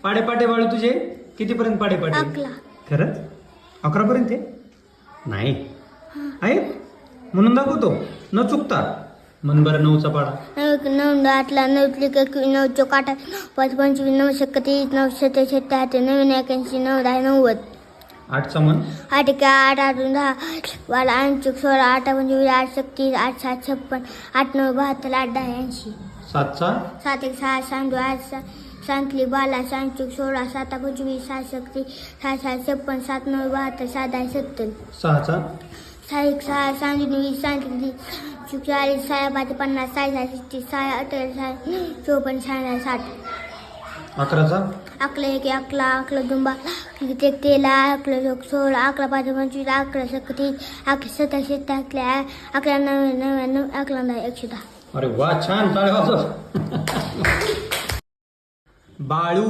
पाडे पाटे बाळू तुझे कितीपर्यंत पाडे पाटे? 11. खरंच 11 पर्यंत आहे? नाही आहे म्हणून दाखवतो न चुकता. मन बरं 9चा पाडा. 9 8ला 9 9 चौक 8 5 25 9 37 9 77 9 81 9 10 90. 8चा मन 8 1 8 8 10 12 8 16 8 25 8 37 8 7 56 8 9 72 8 10 80. 7चा 7 1 6 7 2 8 7 12 7 16 7 25 7 37 7 7 56 7 9 72 7 10 70. 6चा 6 1 6 7 2 7 40 6 5 50 6 60 6 18 54 6 60. 11चा 11 1 11 11 2 12 13 11 16 11 5 25 11 37 11 87 11 99 11 10 110. अरे वा छान टाळ्या वाजव. बाळू